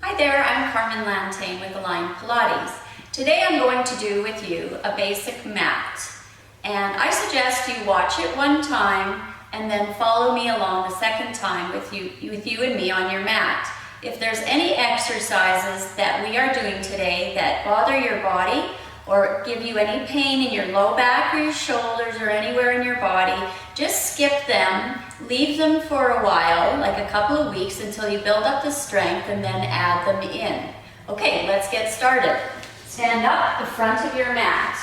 Hi there, I'm Carmen Lanteigne with Aligned Pilates. Today I'm going to do with you a basic mat. And I suggest you watch it one time and then follow me along the second time with you and me on your mat. If there's any exercises that we are doing today that bother your body or give you any pain in your low back or your shoulders or anywhere in your body, just skip them, leave them for a while, like a couple of weeks until you build up the strength and then add them in. Okay, let's get started. Stand up the front of your mat.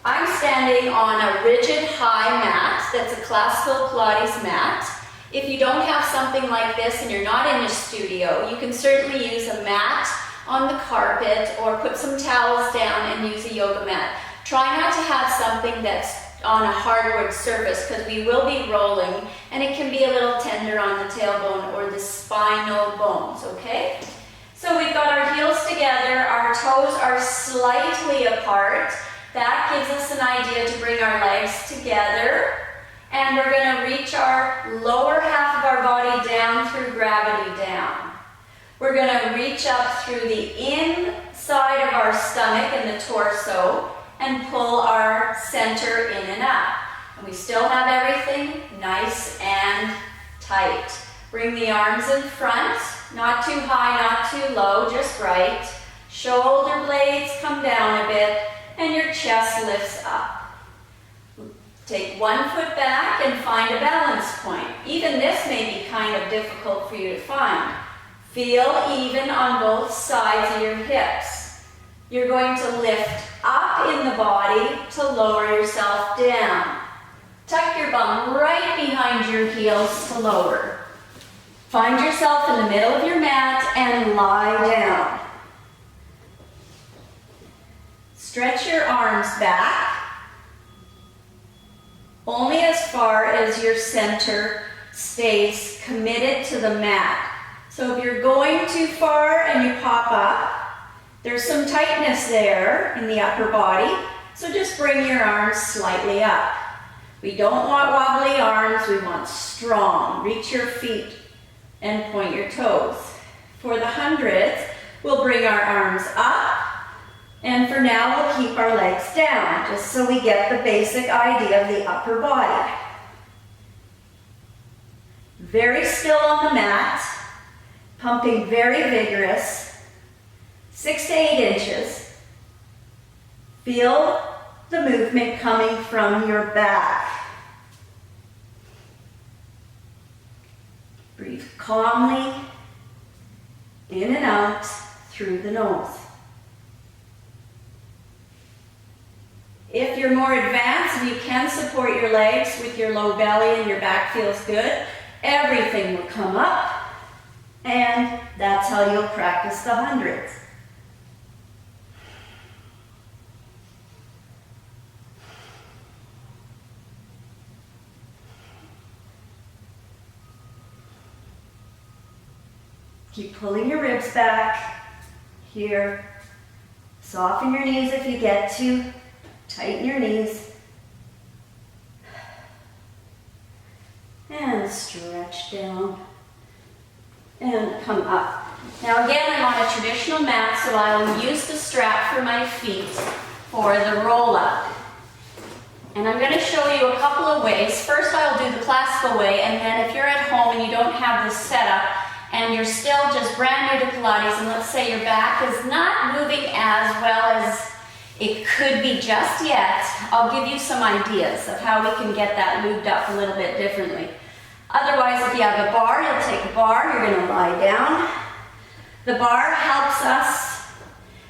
I'm standing on a rigid high mat that's a classical Pilates mat. If you don't have something like this and you're not in a studio, you can certainly use a mat on the carpet or put some towels down and use a yoga mat. Try not to have something that's on a hardwood surface because we will be rolling and it can be a little tender on the tailbone or the spinal bones, okay? So we've got our heels together, our toes are slightly apart. That gives us an idea to bring our legs together. And we're going to reach our lower half of our body down through gravity down. We're going to reach up through the inside of our stomach and the torso and pull our center in and up. And we still have everything nice and tight. Bring the arms in front, not too high, not too low, just right. Shoulder blades come down a bit and your chest lifts up. Take one foot back and find a balance point. Even this may be kind of difficult for you to find. Feel even on both sides of your hips. You're going to lift up in the body to lower yourself down. Tuck your bum right behind your heels to lower. Find yourself in the middle of your mat and lie down. Stretch your arms back. Only as far as your center stays committed to the mat. So if you're going too far and you pop up, there's some tightness there in the upper body, so just bring your arms slightly up. We don't want wobbly arms, we want strong. Reach your feet and point your toes. For the hundreds, we'll bring our arms up. And for now, we'll keep our legs down, just so we get the basic idea of the upper body. Very still on the mat, pumping very vigorous, 6 to 8 inches. Feel the movement coming from your back. Breathe calmly, in and out, through the nose. If you're more advanced and you can support your legs with your low belly and your back feels good, everything will come up, and that's how you'll practice the hundreds. Keep pulling your ribs back here. Soften your knees if you get to. Tighten your knees. And stretch down. And come up. Now again, I'm on a traditional mat, so I'll use the strap for my feet for the roll-up. And I'm going to show you a couple of ways. First, I'll do the classical way, and then if you're at home and you don't have this setup, and you're still just brand new to Pilates, and let's say your back is not moving as well as it could be just yet, I'll give you some ideas of how we can get that lubed up a little bit differently. Otherwise, if you have a bar, you'll take a bar, you're going to lie down. The bar helps us,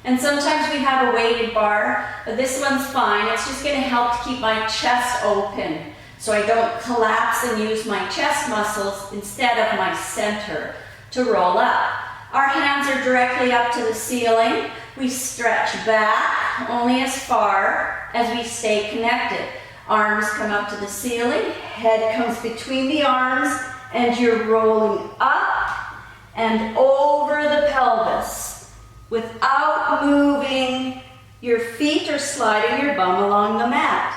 and sometimes we have a weighted bar, but this one's fine. It's just going to help to keep my chest open so I don't collapse and use my chest muscles instead of my center to roll up. Our hands are directly up to the ceiling. We stretch back only as far as we stay connected. Arms come up to the ceiling, head comes between the arms, and you're rolling up and over the pelvis without moving your feet or sliding your bum along the mat.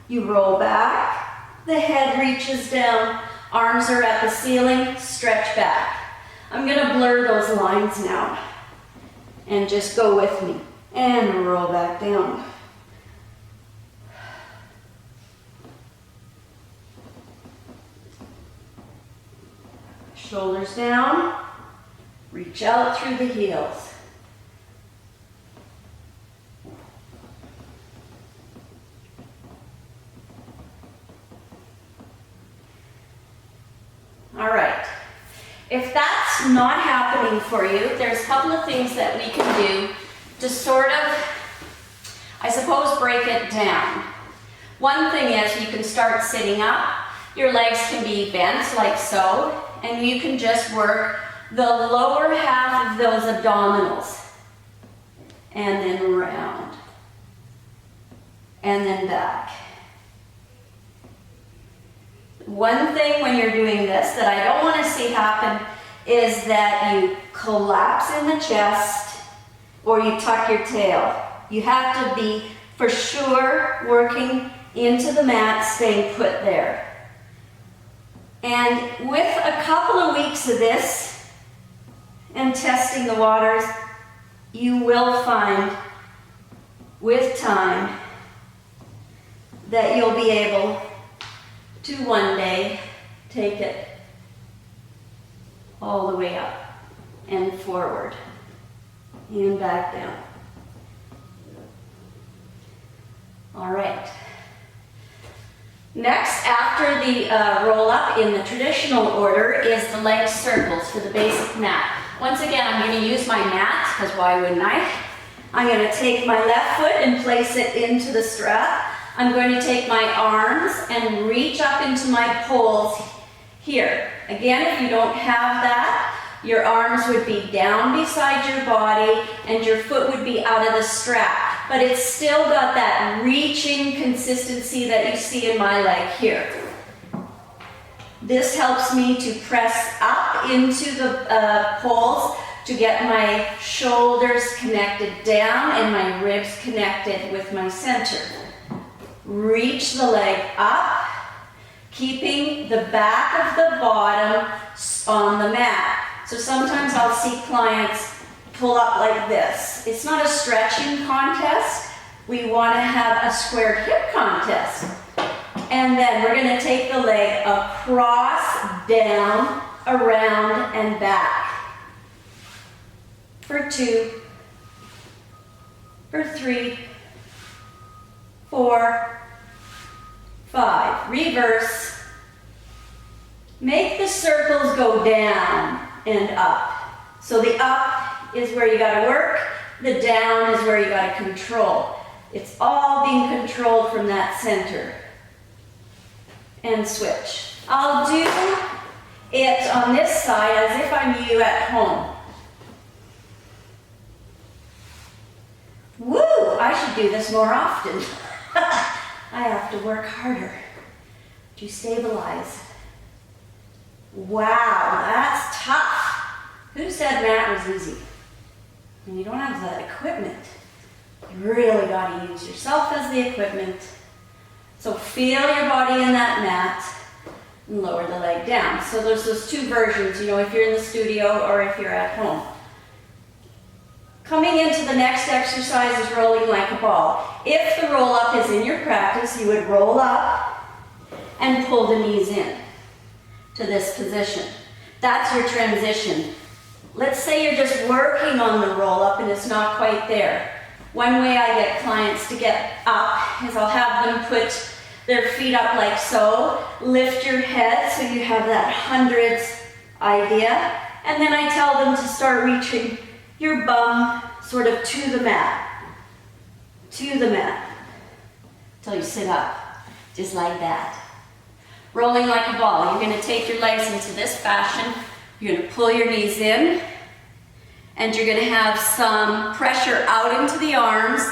You roll back, the head reaches down, arms are at the ceiling, stretch back. I'm gonna blur those lines now and just go with me and roll back down. Shoulders down, reach out through the heels. All right, if that's not happening for you, there's a couple of things that we can do to sort of, I suppose, break it down. One thing is you can start sitting up. Your legs can be bent like so, and you can just work the lower half of those abdominals. And then round. And then back. One thing when you're doing this that I don't want to see happen is that you collapse in the chest or you tuck your tail. You have to be, for sure, working into the mat, staying put there. And with a couple of weeks of this and testing the waters, you will find with time that you'll be able to one day take it all the way up and forward and back down. All right. Next, after the roll up in the traditional order is the leg circles for the basic mat. Once again, I'm going to use my mat, because why wouldn't I? I'm going to take my left foot and place it into the strap. I'm going to take my arms and reach up into my poles here. Again, if you don't have that, your arms would be down beside your body and your foot would be out of the strap. But it's still got that reaching consistency that you see in my leg here. This helps me to press up into the poles to get my shoulders connected down and my ribs connected with my center. Reach the leg up, keeping the back of the bottom on the mat. So sometimes I'll see clients pull up like this. It's not a stretching contest. We want to have a squared hip contest. And then we're going to take the leg across, down, around, and back. For 2, for 3, 4, 5. Reverse. Make the circles go down and up. So the up is where you got to work. The down is where you got to control. It's all being controlled from that center. And switch. I'll do it on this side as if I'm you at home. Woo! I should do this more often. I have to work harder to stabilize. Wow, that's tough. Who said mat was easy? When you don't have the equipment, you really got to use yourself as the equipment. So feel your body in that mat and lower the leg down. So there's those two versions, you know, if you're in the studio or if you're at home. Coming into the next exercise is rolling like a ball. If the roll up is in your practice, you would roll up and pull the knees in to this position. That's your transition. Let's say you're just working on the roll up and it's not quite there. One way I get clients to get up is I'll have them put their feet up like so, lift your head so you have that hundreds idea, and then I tell them to start reaching your bum sort of to the mat, till you sit up, just like that. Rolling like a ball. You're going to take your legs into this fashion. You're going to pull your knees in, and you're going to have some pressure out into the arms,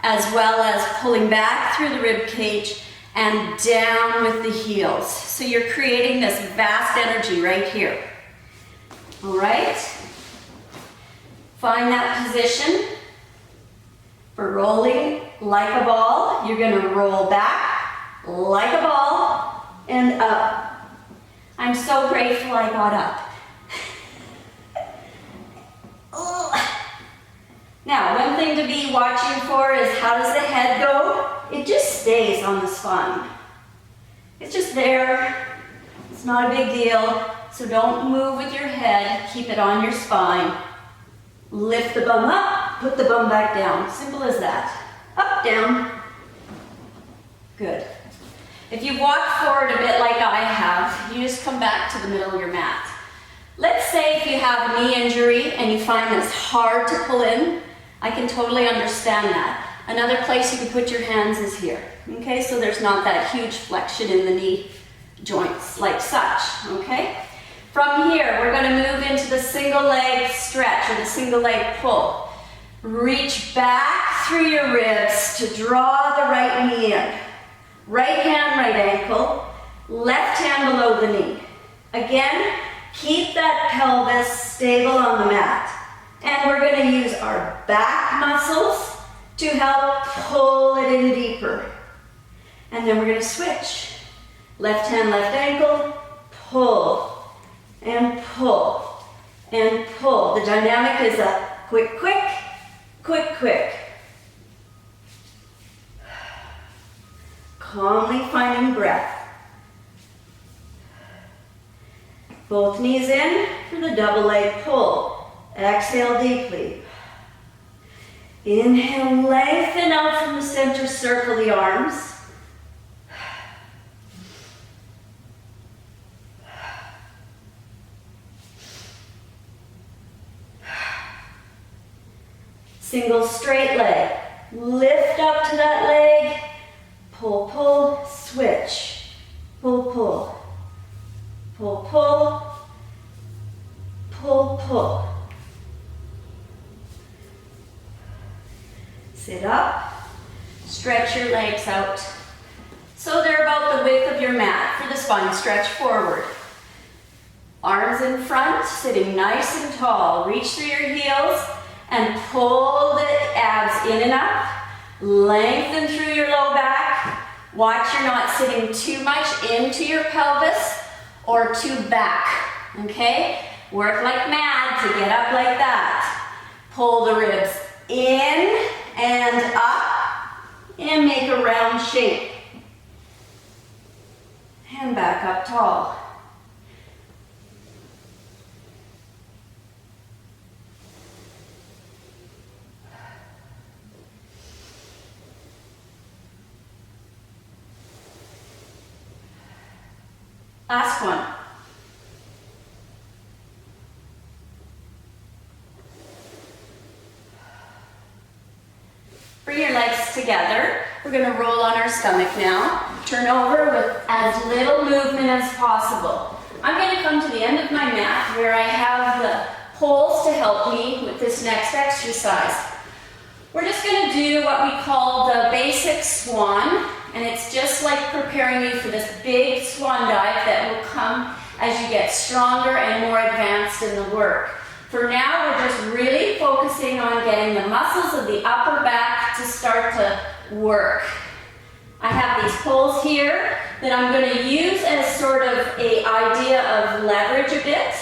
as well as pulling back through the rib cage and down with the heels. So you're creating this vast energy right here. All right? Find that position for rolling like a ball. You're going to roll back like a ball and up. I'm so grateful I got up. Now, one thing to be watching for is how does the head go? It just stays on the spine. It's just there. It's not a big deal. So don't move with your head. Keep it on your spine. Lift the bum up, put the bum back down. Simple as that. Up, down. Good. If you walk forward a bit like I have, you just come back to the middle of your mat. Let's say if you have a knee injury and you find it's hard to pull in, I can totally understand that. Another place you can put your hands is here. Okay, so there's not that huge flexion in the knee joints like such. Okay? From here, we're going to move into the single leg stretch or the single leg pull. Reach back through your ribs to draw the right knee in. Right hand, right ankle. Left hand below the knee. Again, keep that pelvis stable on the mat. And we're going to use our back muscles to help pull it in deeper. And then we're going to switch. Left hand, left ankle, pull, and pull, and pull. The dynamic is a quick, quick, quick, quick. Calmly finding breath. Both knees in for the double leg pull. Exhale deeply. Inhale, lengthen out from the center, circle the arms. Single straight leg. Lift up to that leg. Pull, pull, switch. Pull, pull. Pull, pull. Pull, pull. Sit up. Stretch your legs out. So they're about the width of your mat for the spine stretch forward. Arms in front, sitting nice and tall. Reach through your heels and pull the abs in and up. Lengthen through your low back. Watch you're not sitting too much into your pelvis or too back, okay? Work like mad to get up like that. Pull the ribs in and up and make a round shape. And back up tall. Last one. Bring your legs together. We're going to roll on our stomach now. Turn over with as little movement as possible. I'm going to come to the end of my mat where I have the poles to help me with this next exercise. We're just going to do what we call the basic swan, and it's just like preparing you for this big swan dive that will come as you get stronger and more advanced in the work. For now, we're just really focusing on getting the muscles of the upper back to start to work. I have these poles here that I'm going to use as sort of an idea of leverage a bit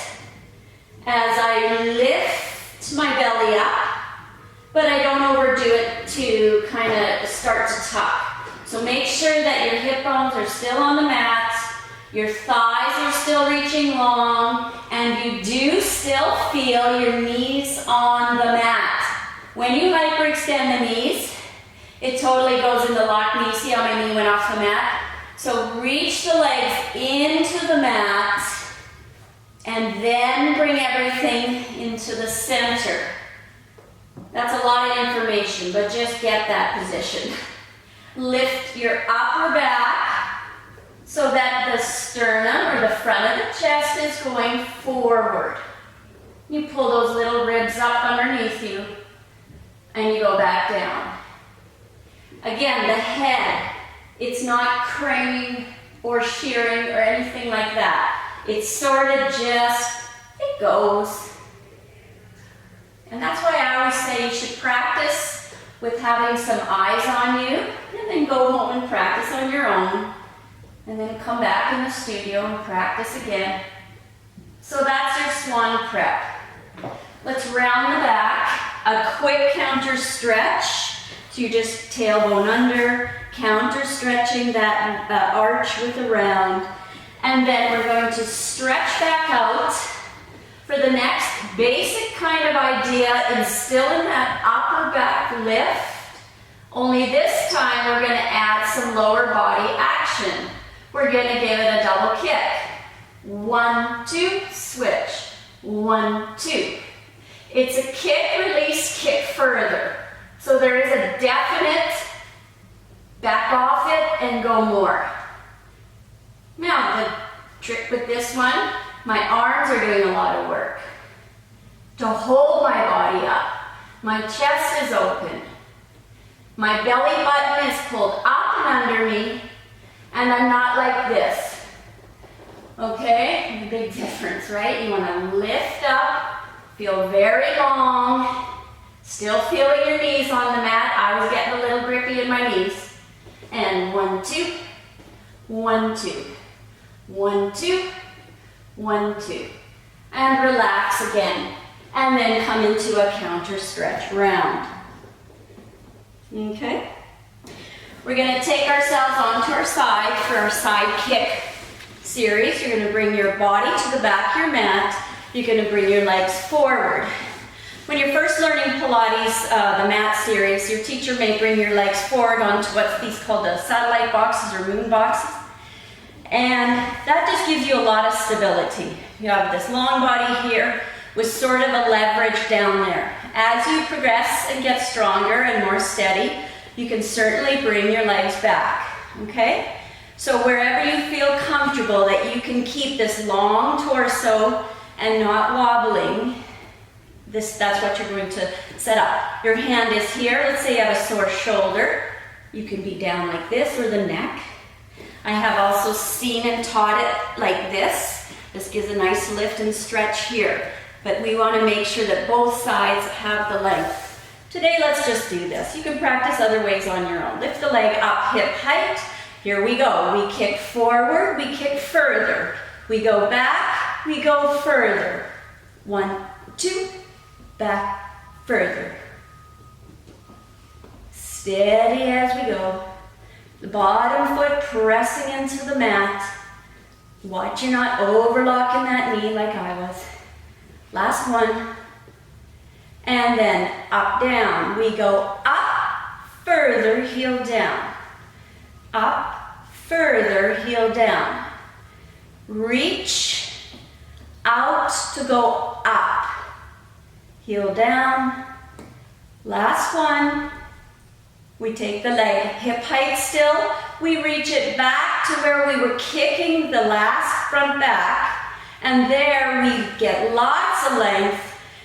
as I lift my belly up, but I don't overdo it to kind of start to tuck. So make sure that your hip bones are still on the mat, your thighs are still reaching long, and you do still feel your knees on the mat. When you hyperextend the knees, it totally goes into locked knee. See how my knee went off the mat? So reach the legs into the mat, and then bring everything into the center. That's a lot of information, but just get that position. Lift your upper back so that the sternum or the front of the chest is going forward. You pull those little ribs up underneath you and you go back down. Again, the head, it's not craning or shearing or anything like that. It's sort of just, it goes. And that's why I always say you should practice with having some eyes on you, and then go home and practice on your own, and then come back in the studio and practice again. So that's your swan prep. Let's round the back. a quick counter stretch. So you just tailbone under, counter stretching that arch with the round. And then we're going to stretch back out for the next basic kind of idea is still in that upper back lift. Only this time we're going to add some lower body action. We're going to give it a double kick. 1, 2, switch. 1, 2. It's a kick, release, kick further. So there is a definite back off it and go more. Now the trick with this one, my arms are doing a lot of work. To hold my body up. My chest is open. My belly button is pulled up and under me, and I'm not like this. Okay, big difference, right? You want to lift up, feel very long, still feeling your knees on the mat. I was getting a little grippy in my knees. And 1, 2, 1, 2, 1, 2, 1, 2. And relax again. And then come into a counter stretch round. Okay? We're going to take ourselves onto our side for our side kick series. You're going to bring your body to the back of your mat. You're going to bring your legs forward. When you're first learning Pilates, the mat series, your teacher may bring your legs forward onto what's these called the satellite boxes or moon boxes. And that just gives you a lot of stability. You have this long body here with sort of a leverage down there. As you progress and get stronger and more steady, you can certainly bring your legs back, okay? So wherever you feel comfortable that you can keep this long torso and not wobbling, that's what you're going to set up. Your hand is here. Let's say you have a sore shoulder. You can be down like this or the neck. I have also seen and taught it like this. This gives a nice lift and stretch here. But we want to make sure that both sides have the length. Today, let's just do this. You can practice other ways on your own. Lift the leg up, hip height. Here we go. We kick forward, we kick further. We go back, we go further. 1, 2, back, further. Steady as we go. The bottom foot pressing into the mat. Watch you're not overlocking that knee like I was. Last one. And then up, down. We go up, further, heel down. Up, further, heel down. Reach out to go up. Heel down. Last one. We take the leg hip height still. We reach it back to where we were kicking the last front back. And there we get lots of length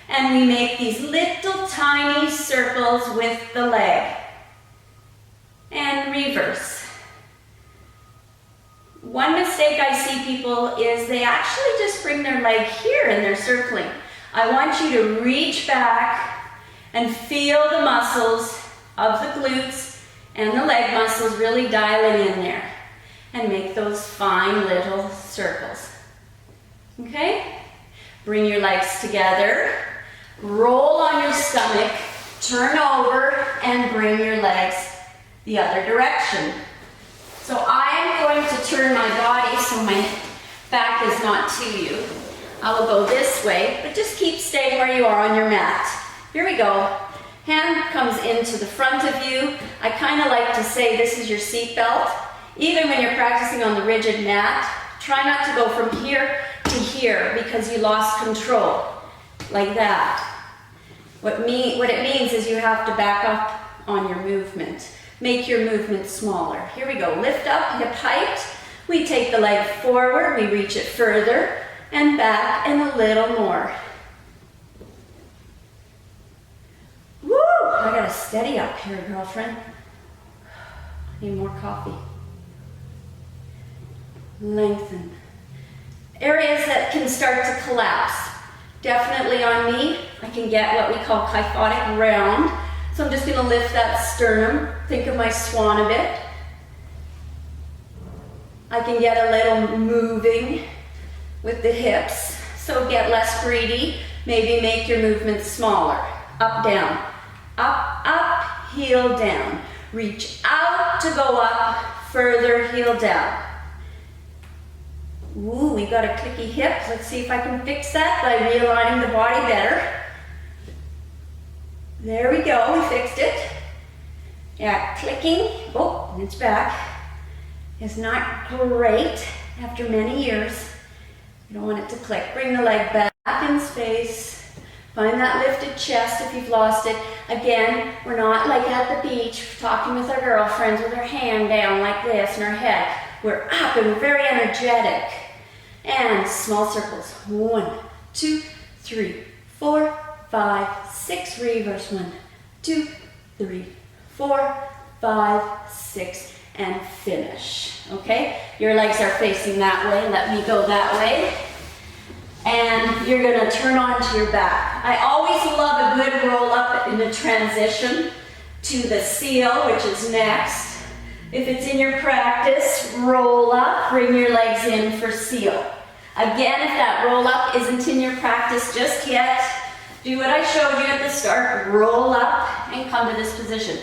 and we make these little tiny circles with the leg. And reverse. One mistake I see people is they actually just bring their leg here and they're circling. I want you to reach back and feel the muscles of the glutes and the leg muscles really dialing in there and make those fine little circles. Okay? Bring your legs together, roll on your stomach, turn over, and bring your legs the other direction. So I am going to turn my body so my back is not to you. I will go this way, but just keep staying where you are on your mat. Here we go. Hand comes into the front of you. I kind of like to say this is your seat belt. Even when you're practicing on the rigid mat, try not to go from here to here because you lost control, like that. What it means is you have to back up on your movement. Make your movement smaller. Here we go, lift up, hip height. We take the leg forward, we reach it further, and back and a little more. Woo! I gotta steady up here, girlfriend. Need more coffee. Lengthen. Areas that can start to collapse. Definitely on me, I can get what we call kyphotic round. So I'm just going to lift that sternum. Think of my swan a bit. I can get a little moving with the hips. So get less greedy. Maybe make your movements smaller. up, down. Up, up, heel down. Reach out to go up, further, heel down. Ooh, we got a clicky hip. Let's see if I can fix that by realigning the body better. There we go, we fixed it. Yeah, clicking. Oh, and it's back. It's not great after many years. You don't want it to click. Bring the leg back in space. Find that lifted chest if you've lost it. Again, we're not like at the beach talking with our girlfriends with our hand down like this and our head. We're up and we're very energetic. And small circles. 1, 2, 3, 4, 5, 6. Reverse. 1, 2, 3, 4, 5, 6. And finish. Okay? Your legs are facing that way. Let me go that way. And you're gonna turn onto your back. I always love a good roll up in the transition to the seal, which is next. If it's in your practice, roll up, bring your legs in for seal. Again, if that roll up isn't in your practice just yet, do what I showed you at the start, roll up and come to this position.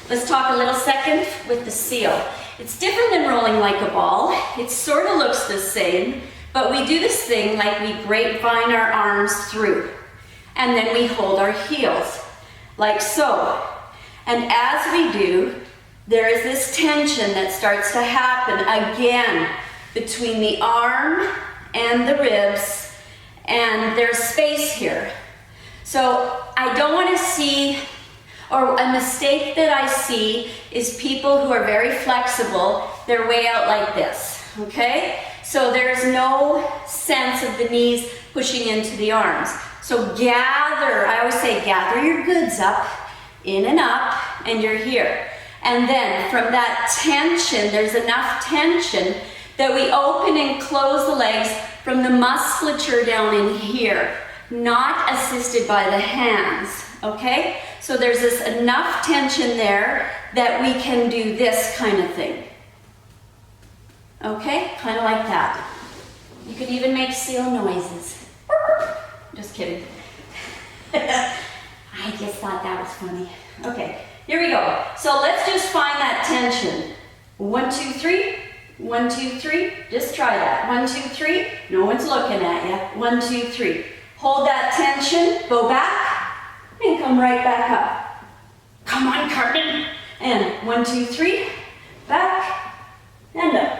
Let's talk a little second with the seal. It's different than rolling like a ball. It sort of looks the same, but we do this thing like we grapevine our arms through. And then we hold our heels, like so. And as we do, there is this tension that starts to happen again between the arm and the ribs, and there's space here. So I don't want to see, or a mistake that I see is people who are very flexible, they're way out like this, okay? So there's no sense of the knees pushing into the arms. So gather, I always say gather your goods up, in and up, and you're here. And then from that tension, there's enough tension that we open and close the legs from the musculature down in here, not assisted by the hands, okay? So there's this enough tension there that we can do this kind of thing. Okay, kind of like that. You could even make seal noises. Just kidding. I just thought that was funny. Okay, here we go. So let's just find that tension. 1, 2, 3. 1, 2, 3. Just try that. 1, 2, 3. No one's looking at you. 1, 2, 3. Hold that tension. Go back and come right back up. Come on, Carmen. And 1, 2, 3. Back and up.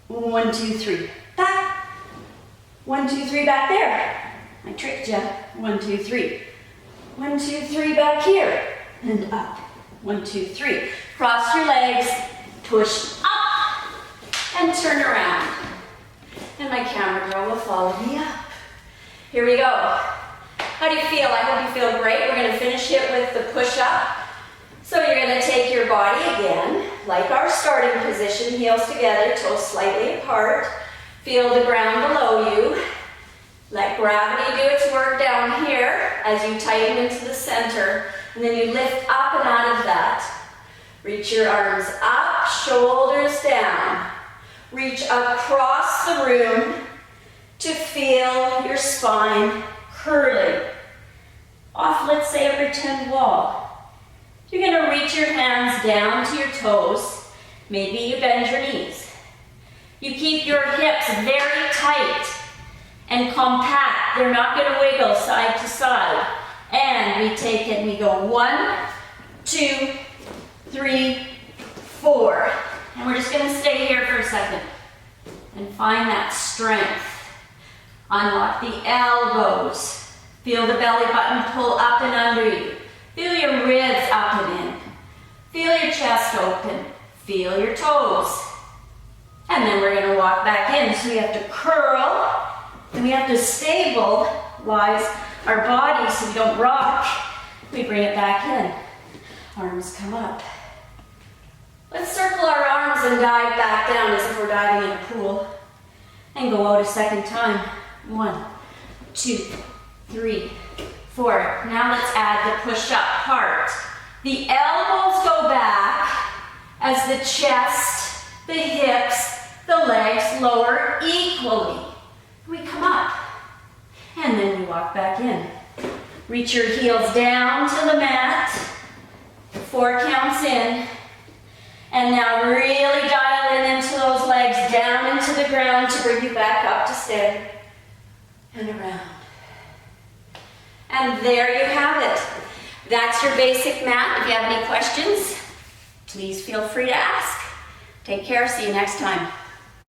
1, 2, 3. Back. 1, 2, 3. Back there. I tricked you. 1, 2, 3. 1, 2, 3. Back here and up. 1, 2, 3. Cross your legs. Push up. And turn around. And my camera girl will follow me up. Here we go. How do you feel? I hope you feel great. We're going to finish it with the push-up. So you're going to take your body again, like our starting position, heels together, toes slightly apart. Feel the ground below you. Let gravity do its work down here as you tighten into the center. And then you lift up and out of that. Reach your arms up, shoulders down. Reach across the room to feel your spine curling off, let's say, a pretend wall. You're going to reach your hands down to your toes. Maybe you bend your knees. You keep your hips very tight and compact. They're not going to wiggle side to side. And we take it and we go 1, 2, 3, 4. And we're just going to stay here for a second and find that strength. Unlock the elbows. Feel the belly button pull up and under you. Feel your ribs up and in. Feel your chest open. Feel your toes. And then we're going to walk back in. So we have to curl and we have to stabilize our body so we don't rock. We bring it back in. Arms come up. Let's circle our arms and dive back down as if we're diving in a pool. And go out a second time. 1, 2, 3, 4. Now let's add the push-up part. The elbows go back as the chest, the hips, the legs lower equally. We come up. And then we walk back in. Reach your heels down to the mat. 4 counts in. And now really dial in into those legs, down into the ground to bring you back up to stay. And around. And there you have it. That's your basic mat. If you have any questions, please feel free to ask. Take care. See you next time.